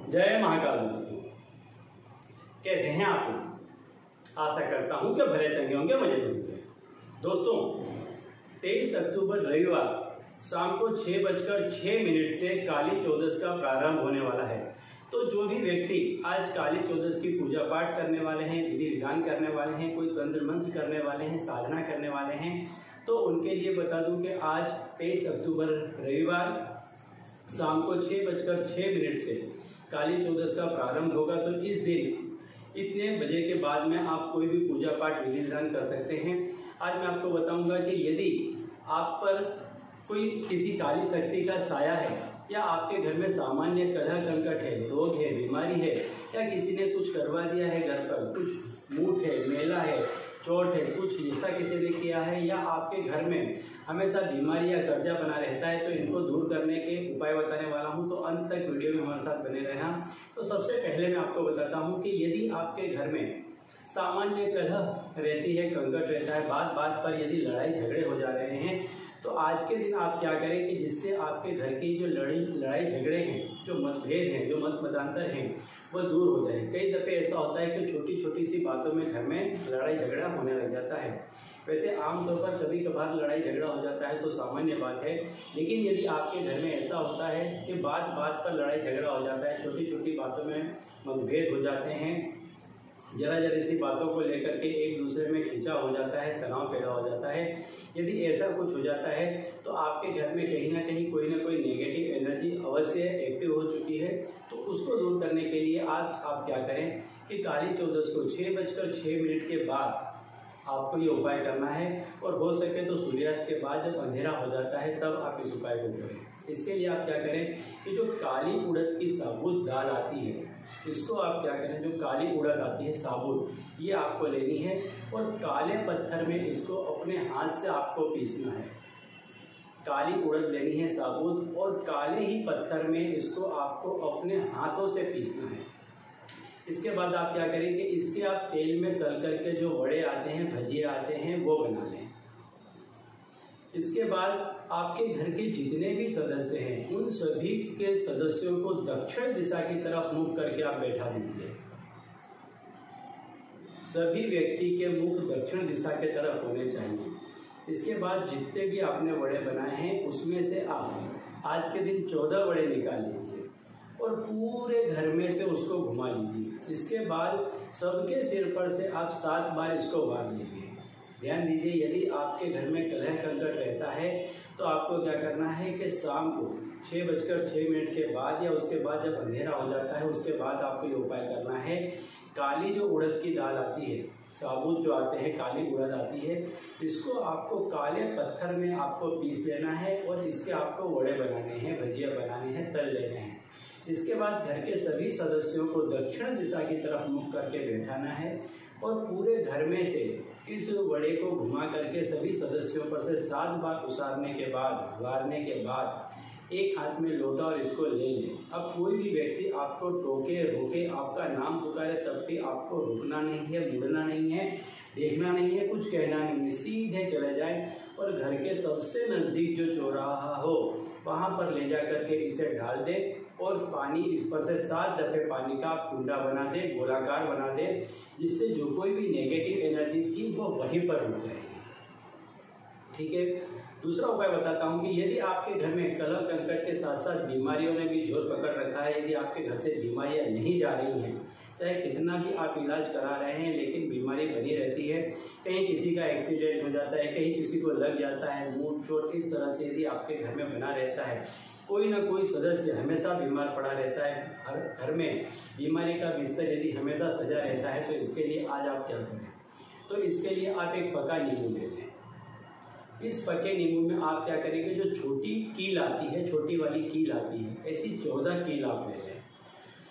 जय महाकाल दोस्तों, कैसे हैं आप लोग। आशा करता हूं कि भले चंगे होंगे, मजे में होंगे। दोस्तों 23 अक्टूबर रविवार शाम को 6:06 से काली चौदस का प्रारंभ होने वाला है। तो जो भी व्यक्ति आज काली चौदस की पूजा पाठ करने वाले हैं, विधि विधान करने वाले हैं, कोई तंत्र मंत्र करने वाले हैं, साधना करने वाले हैं, तो उनके लिए बता दूं कि आज 23 अक्टूबर रविवार शाम को 6:06 से काली चौदस का प्रारंभ होगा। तो इस दिन इतने बजे के बाद में आप कोई भी पूजा पाठ विधि विधान कर सकते हैं। आज मैं आपको बताऊंगा कि यदि आप पर कोई किसी काली शक्ति का साया है या आपके घर में सामान्य कलह संकट है, रोग है, बीमारी है, या किसी ने कुछ करवा दिया है, घर पर कुछ मूठ है, मेला है, चोट है, कुछ ऐसा किसी ने किया है, या आपके घर में हमेशा बीमारी या कर्जा बना रहता है, तो इनको दूर करने के उपाय बताने वाला हूं। तो अंत तक वीडियो में हमारे साथ बने रहना। तो सबसे पहले मैं आपको बताता हूं कि यदि आपके घर में सामान्य कलह रहती है, संकट रहता है, बात बात पर यदि लड़ाई झगड़े हो जा रहे हैं, तो आज के दिन आप क्या करें कि जिससे आपके घर की जो लड़ाई झगड़े हैं, जो मतभेद हैं, जो मतांतर हैं, वो दूर हो जाए। कई दफ़े ऐसा होता है कि छोटी छोटी सी बातों में घर में लड़ाई झगड़ा होने लग जाता है। वैसे आमतौर पर कभी कभार लड़ाई झगड़ा हो जाता है तो सामान्य बात है, लेकिन यदि आपके घर में ऐसा होता है कि बात बात पर लड़ाई झगड़ा हो जाता है, छोटी छोटी बातों में मतभेद हो जाते हैं, जरा सी बातों को लेकर के एक दूसरे में खिंचा हो जाता है, तनाव पैदा हो जाता है, यदि ऐसा कुछ हो जाता है तो आपके घर में कहीं ना कहीं कोई ना कोई नेगेटिव एनर्जी अवश्य एक्टिव हो चुकी है। तो उसको दूर करने के लिए आज आप क्या करें कि काली चौदस को 6:06 के बाद आपको ये उपाय करना है, और हो सके तो सूर्यास्त के बाद जब अंधेरा हो जाता है तब आप इस उपाय को करें। इसके लिए आप क्या करें कि जो काली उड़द की साबुत दाल आती है, इसको आप क्या करें, जो काली उड़द आती है साबुत, ये आपको लेनी है और काले पत्थर में इसको अपने हाथ से आपको पीसना है। काली उड़द लेनी है साबुत और काले ही पत्थर में इसको आपको अपने हाथों से पीसना है। इसके बाद आप क्या करेंगे, इसके आप तेल में तल करके जो वड़े आते हैं, भजिए आते हैं, वो बना लें। इसके बाद आपके घर के जितने भी सदस्य हैं, उन सभी के सदस्यों को दक्षिण दिशा की तरफ मुख करके आप बैठा दीजिए। सभी व्यक्ति के मुख दक्षिण दिशा की तरफ होने चाहिए। इसके बाद जितने भी आपने वड़े बनाए हैं उसमें से आप आज के दिन 14 वड़े निकाल लीजिए और पूरे घर में से उसको घुमा लीजिए। इसके बाद सबके सिर पर से आप 7 बार इसको वार लीजिए। ध्यान दीजिए, यदि आपके घर में कलह संकट रहता है तो आपको क्या करना है कि शाम को 6:06 के बाद या उसके बाद जब अंधेरा हो जाता है उसके बाद आपको ये उपाय करना है। काली जो उड़द की दाल आती है, साबुत जो आते हैं, काली उड़द आती है, इसको आपको काले पत्थर में आपको पीस लेना है और इसके आपको वड़े बनाने हैं, भजिया बनाने हैं, तल लेने हैं। इसके बाद घर के सभी सदस्यों को दक्षिण दिशा की तरफ मुख करके बैठाना है और पूरे घर में से इस वड़े को घुमा करके सभी सदस्यों पर से 7 बार उसारने के बाद, वारने के बाद एक हाथ में लोटा और इसको ले लें। अब कोई भी व्यक्ति आपको टोके, रोके, आपका नाम पुकारे, तब भी आपको रुकना नहीं है, मुड़ना नहीं है, देखना नहीं है, कुछ कहना नहीं है, सीधे चले जाएं और घर के सबसे नज़दीक जो चौराहा हो वहाँ पर ले जा करके इसे डाल दें और पानी इस पर से 7 दफ़े पानी का कुंडा बना दें, गोलाकार बना दें, जिससे जो कोई भी नेगेटिव एनर्जी थी वो वहीं पर रुक जाएगी। ठीक है। दूसरा उपाय बताता हूँ कि यदि आपके घर में कलह संकट के साथ साथ बीमारियों ने भी जोर पकड़ रखा है, यदि आपके घर से बीमारियाँ नहीं जा रही हैं, चाहे कितना भी आप इलाज करा रहे हैं लेकिन बीमारी बनी रहती है, कहीं किसी का एक्सीडेंट हो जाता है, कहीं किसी को लग जाता है, मूड चोट, इस तरह से यदि आपके घर में बना रहता है, कोई ना कोई सदस्य हमेशा बीमार पड़ा रहता है, हर घर में बीमारी का बिस्तर यदि हमेशा सजा रहता है, तो इसके लिए आज आप क्या करें, तो इसके लिए आप एक पका नींबू ले लें। इस पके नींबू में आप क्या करेंगे, जो छोटी कील आती है, छोटी वाली कील आती है, ऐसी 14 कील आप ले लें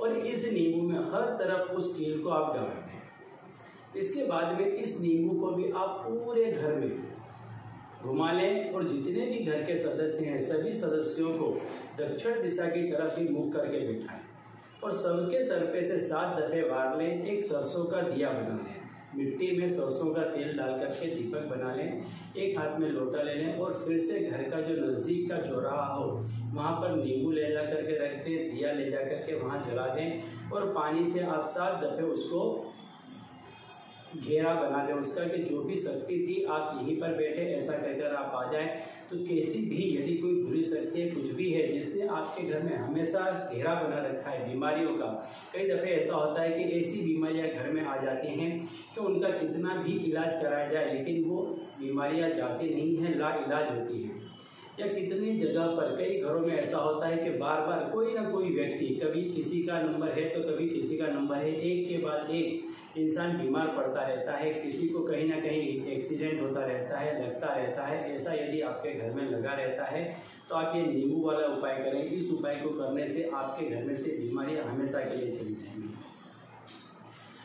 और इस नींबू में हर तरफ उस कील को आप डाल दें। इसके बाद में इस नींबू को भी आप पूरे घर में घुमा लें और जितने भी घर के सदस्य हैं सभी सदस्यों को दक्षिण दिशा की तरफ ही मुख करके बिठाएं और सबके सर पे से 7 दफ़े वार लें। एक सरसों का दिया बना लें, मिट्टी में सरसों का तेल डाल करके दीपक बना लें, एक हाथ में लोटा ले लें और फिर से घर का जो नज़दीक का चौराहा हो वहाँ पर नींबू ले जा करके रख दें, दिया ले जा करके वहाँ जला दें और पानी से आप 7 दफ़े उसको घेरा बना दें उसका, कि जो भी शक्ति थी आप यहीं पर बैठे ऐसा कहकर आप आ जाएं। तो कैसी भी यदि कोई बुरी शक्ति है, कुछ भी है जिसने आपके घर में हमेशा घेरा बना रखा है बीमारियों का, कई दफ़े ऐसा होता है कि ऐसी बीमारियां घर में आ जाती हैं कि उनका कितना भी इलाज कराया जाए लेकिन वो बीमारियां जाती नहीं हैं, लाइलाज होती हैं। या कितनी जगह पर कई घरों में ऐसा होता है कि बार बार कोई ना कोई व्यक्ति, कभी किसी का नंबर है तो कभी किसी का नंबर है, एक के बाद एक इंसान बीमार पड़ता रहता है, किसी को कहीं ना कहीं एक्सीडेंट होता रहता है, लगता रहता है। ऐसा यदि आपके घर में लगा रहता है तो आप ये नींबू वाला उपाय करें। इस उपाय को करने से आपके घर में से बीमारियां हमेशा के लिए चली जाएंगी।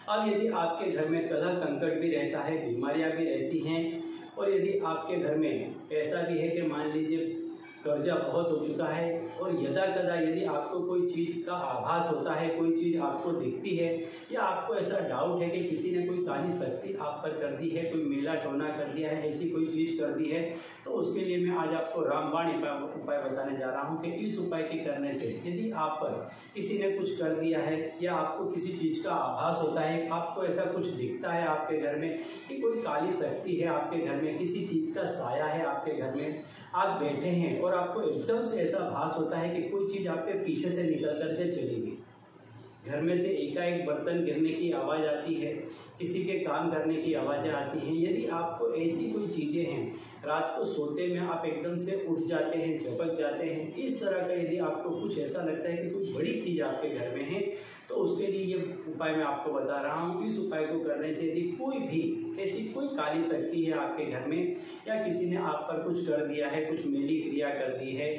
अब यदि आपके घर में कलह कंकट भी रहता है, बीमारियां भी रहती हैं, और यदि आपके घर में ऐसा भी है कि मान लीजिए कर्जा बहुत हो चुका है और यदा कदा यदि आपको कोई चीज़ का आभास होता है, कोई चीज़ आपको दिखती है या आपको ऐसा डाउट है कि किसी ने कोई काली शक्ति आप पर कर दी है, कोई मेला टोना कर दिया है, ऐसी कोई चीज़ कर दी है, तो उसके लिए मैं आज आपको रामबाण उपाय बताने जा रहा हूँ कि इस उपाय के करने से यदि आप पर किसी ने कुछ कर दिया है या आपको किसी चीज़ का आभास होता है, आपको ऐसा कुछ दिखता है आपके घर में कि कोई काली शक्ति है आपके घर में, किसी चीज़ का साया है आपके घर में, आप बैठे हैं और आपको एकदम से ऐसा भास होता है कि कोई चीज़ आपके पीछे से निकल करके चली गई, घर में से एकाएक बर्तन गिरने की आवाज़ आती है, किसी के काम करने की आवाज़ें आती हैं, यदि आपको ऐसी कोई चीज़ें हैं, रात को सोते में आप एकदम से उठ जाते हैं, झपक जाते हैं, इस तरह का यदि आपको कुछ ऐसा लगता है कि कोई बड़ी चीज़ आपके घर में है, तो उसके लिए ये उपाय मैं आपको बता रहा हूँ। इस उपाय को करने से यदि कोई भी ऐसी कोई काली शक्ति है आपके घर में या किसी ने आप पर कुछ कर दिया है, कुछ मेली क्रिया कर दी है,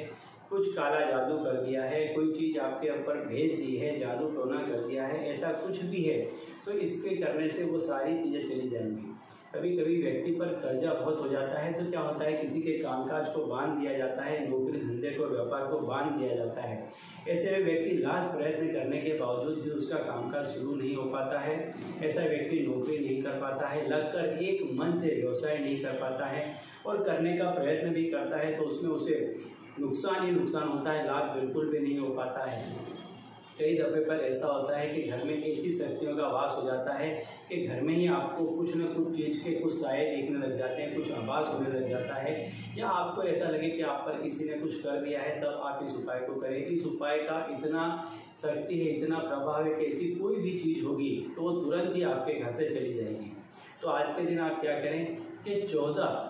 कुछ काला जादू कर दिया है, कोई चीज़ आपके ऊपर भेज दी है, जादू टोना कर दिया है, ऐसा कुछ भी है तो इसके करने से वो सारी चीज़ें चली जाएंगी। कभी कभी व्यक्ति पर कर्जा बहुत हो जाता है तो क्या होता है, किसी के कामकाज को बांध दिया जाता है, नौकरी धंधे को व्यापार को बांध दिया जाता है। ऐसे में व्यक्ति लाख प्रयत्न करने के बावजूद भी उसका कामकाज शुरू नहीं हो पाता है, ऐसा व्यक्ति नौकरी नहीं कर पाता है, लगकर एक मन से व्यवसाय नहीं कर पाता है और करने का प्रयत्न भी करता है तो उसमें उसे नुकसान ही नुकसान होता है, लाभ बिल्कुल भी नहीं हो पाता है। कई दफ़े पर ऐसा होता है कि घर में ऐसी शक्तियों का वास हो जाता है कि घर में ही आपको कुछ न कुछ चीज़ के कुछ साये दिखने लग जाते हैं, कुछ आभास होने लग जाता है, या आपको ऐसा लगे कि आप पर किसी ने कुछ कर दिया है, तब आप इस उपाय को करें। इस उपाय का इतना शक्ति है, इतना प्रभाव है कि ऐसी कोई भी चीज़ होगी तो वो तुरंत ही आपके घर से चली जाएगी। तो आज के दिन आप क्या करें कि 14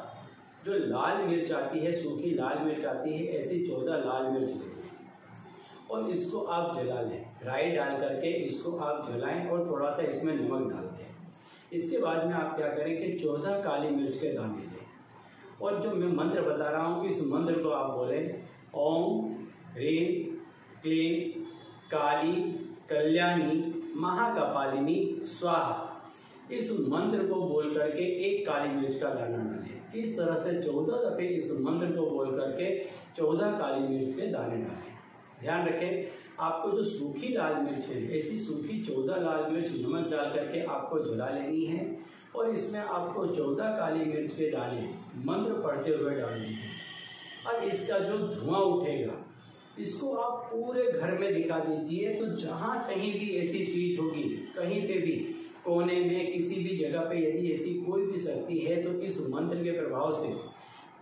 जो लाल मिर्च आती है, सूखी लाल मिर्च आती है, ऐसी 14 लाल मिर्च लें और इसको आप जला लें, राई डाल करके इसको आप जलाएं और थोड़ा सा इसमें नमक डाल दें। इसके बाद में आप क्या करें कि 14 काली मिर्च के दाने लें और जो मैं मंत्र बता रहा हूँ इस मंत्र को आप बोलें, ओम ह्रीं क्लीं काली कल्याणी महाकपालिनी स्वाहा। इस मंत्र को बोल करके एक काली मिर्च का दाना डालें। इस तरह से 14 दफ़े इस मंत्र को बोल करके 14 काली मिर्च के दाने डालें। ध्यान रखें, आपको जो सूखी लाल मिर्च है, ऐसी सूखी 14 लाल मिर्च नमक डाल करके आपको जला लेनी है और इसमें आपको 14 काली मिर्च के दाने मंत्र पढ़ते हुए डालने हैं। अब इसका जो धुआं उठेगा इसको आप पूरे घर में दिखा दीजिए। तो जहाँ कहीं भी ऐसी चीज़ होगी, कहीं पे भी कोने में किसी भी जगह पे यदि ऐसी कोई भी शक्ति है तो इस मंत्र के प्रभाव से,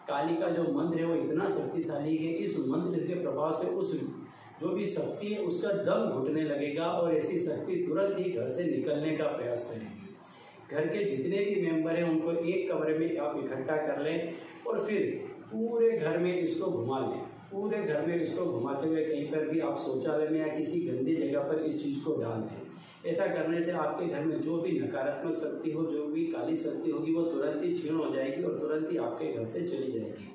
काली का जो मंत्र है वो इतना शक्तिशाली है, इस मंत्र के प्रभाव से उस जो भी शक्ति है उसका दम घुटने लगेगा और ऐसी शक्ति तुरंत ही घर से निकलने का प्रयास करेगी। घर के जितने भी मेंबर हैं उनको एक कमरे में आप इकट्ठा कर लें और फिर पूरे घर में इसको घुमा लें। पूरे घर में इसको घुमाते हुए कहीं पर भी आप शौचालय में या किसी गंदी जगह पर इस चीज़ को डाल दें। ऐसा करने से आपके घर में जो भी नकारात्मक शक्ति हो, जो भी काली शक्ति होगी वो तुरंत ही क्षीण हो जाएगी और तुरंत ही आपके घर से चली जाएगी।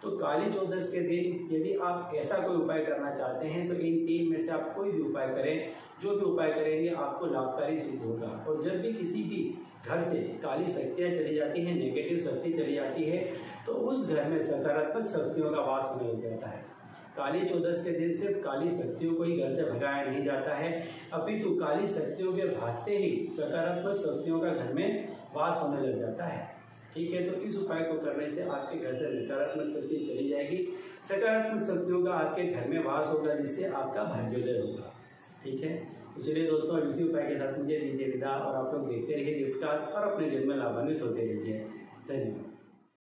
तो काली चौदस के दिन यदि आप ऐसा कोई उपाय करना चाहते हैं तो इन 3 में से आप कोई भी उपाय करें, जो भी उपाय करेंगे आपको लाभकारी सिद्ध होगा। और जब भी किसी भी घर से काली शक्तियाँ चली जाती हैं, नेगेटिव शक्ति चली जाती है, तो उस घर में सकारात्मक शक्तियों का वास होने लग जाता है। काली चौदस के दिन सिर्फ काली शक्तियों को ही घर से भगाया नहीं जाता है, अपितु काली शक्तियों के भागते ही सकारात्मक शक्तियों का घर में वास होने लग जाता है। ठीक है, तो इस उपाय को करने से आपके घर से नकारात्मक शक्ति चली जाएगी, सकारात्मक शक्तियों का आपके घर में वास होगा, जिससे आपका भाग्योदय होगा। ठीक है, तो चलिए दोस्तों, इसी उपाय के साथ मुझे दीजिए विदा और आप लोग देखते रहिए गिफ्टकास्ट और अपने जीवन में लाभान्वित होते रहिए। धन्यवाद।